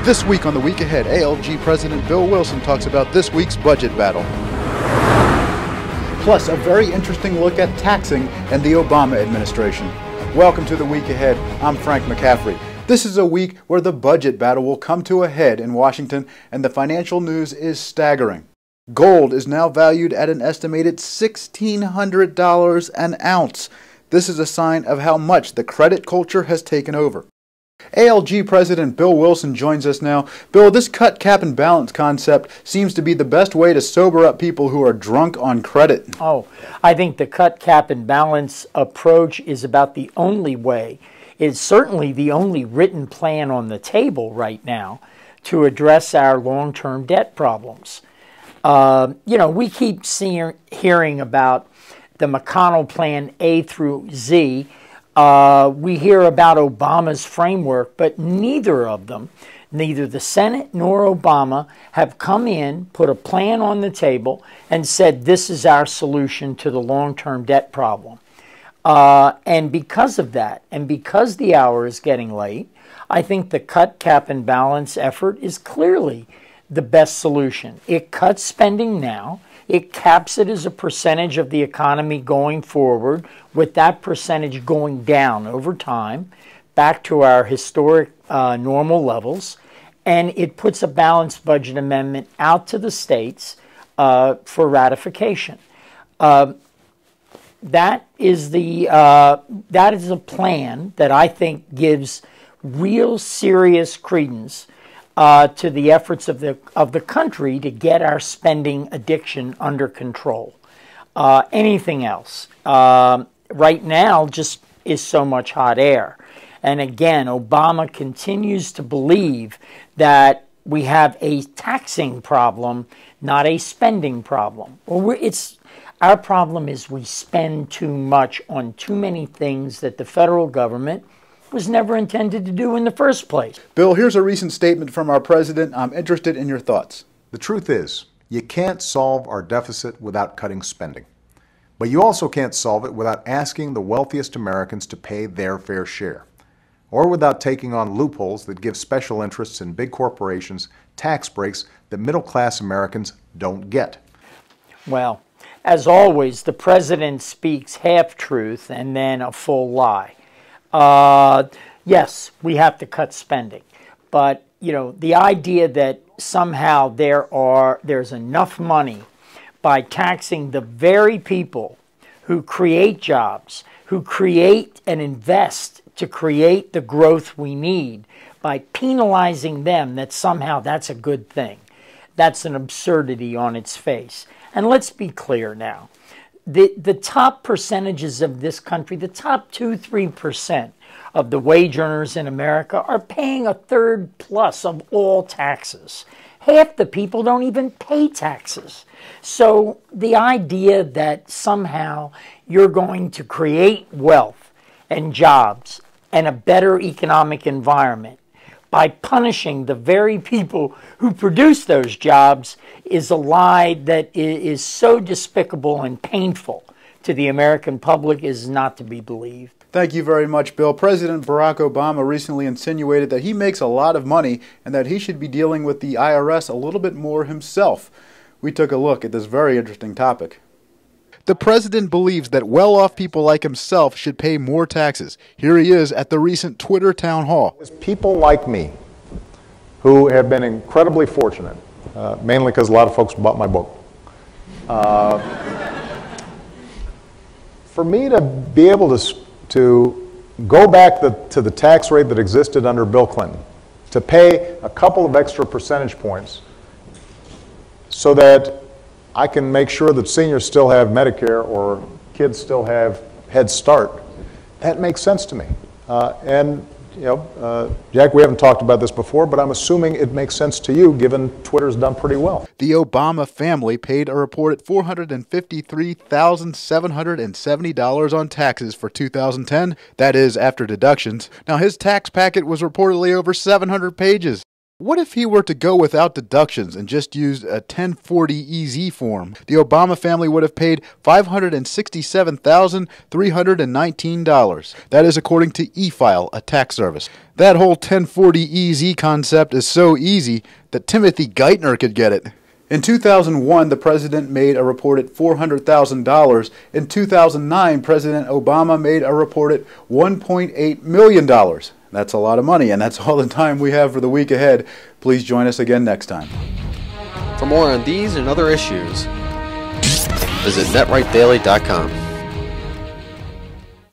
This week on The Week Ahead, ALG President Bill WIlson talks about this week's budget battle. Plus, a very interesting look at taxing and the Obama administration. Welcome to The Week Ahead. I'm Frank McCaffrey. This is a week where the budget battle will come to a head in Washington, and the financial news is staggering. Gold is now valued at an estimated $1,600 an ounce. This is a sign of how much the credit culture has taken over. ALG President Bill WIlson joins us now. Bill, this cut, cap, and balance concept seems to be the best way to sober up people who are drunk on credit. Oh, I think the cut, cap, and balance approach is about the only way. It's certainly the only written plan on the table right now to address our long-term debt problems. We keep hearing about the McConnell Plan A through Z. We hear about Obama's framework, but neither of them, neither the Senate nor Obama, have come in, put a plan on the table, and said this is our solution to the long-term debt problem. And because of that, and because the hour is getting late, I think the cut, cap, and balance effort is clearly the best solution. It cuts spending now. It caps it as a percentage of the economy going forward, with that percentage going down over time back to our historic normal levels. And it puts a balanced budget amendment out to the states for ratification. That is a plan that I think gives real serious credence to the efforts of the country to get our spending addiction under control. Anything else right now just is so much hot air. And again, Obama continues to believe that we have a taxing problem, not a spending problem. Our problem is we spend too much on too many things that the federal government was never intended to do in the first place. Bill, here's a recent statement from our president. I'm interested in your thoughts. The truth is, you can't solve our deficit without cutting spending. But you also can't solve it without asking the wealthiest Americans to pay their fair share, or without taking on loopholes that give special interests in big corporations tax breaks that middle-class Americans don't get. Well, as always, the president speaks half-truth and then a full lie. Yes, we have to cut spending, but the idea that somehow there's enough money by taxing the very people who create jobs, who create and invest to create the growth we need, by penalizing them, that somehow that's a good thing. That's an absurdity on its face. And let's be clear now. The top percentages of this country, the top 2-3% of the wage earners in America, are paying a third plus of all taxes. Half the people don't even pay taxes. So the idea that somehow you're going to create wealth and jobs and a better economic environment by punishing the very people who produce those jobs is a lie that is so despicable and painful to the American public, is not to be believed. Thank you very much, Bill. President Barack Obama recently insinuated that he makes a lot of money and that he should be dealing with the IRS a little bit more himself. We took a look at this very interesting topic. The president believes that well-off people like himself should pay more taxes. Here he is at the recent Twitter town hall. It's people like me who have been incredibly fortunate, mainly because a lot of folks bought my book. For me to be able to go back to the tax rate that existed under Bill Clinton, to pay a couple of extra percentage points so that I can make sure that seniors still have Medicare or kids still have Head Start, that makes sense to me. Jack, we haven't talked about this before, but I'm assuming it makes sense to you given Twitter's done pretty well. The Obama family paid a reported $453,770 on taxes for 2010. That is after deductions. Now, his tax packet was reportedly over 700 pages. What if he were to go without deductions and just used a 1040EZ form? The Obama family would have paid $567,319. That is according to eFile, a tax service. That whole 1040EZ concept is so easy that Timothy Geithner could get it. In 2001, the president made a reported $400,000. In 2009, President Obama made a reported $1.8 million. That's a lot of money, and that's all the time we have for the week ahead. Please join us again next time. For more on these and other issues, visit netrightdaily.com.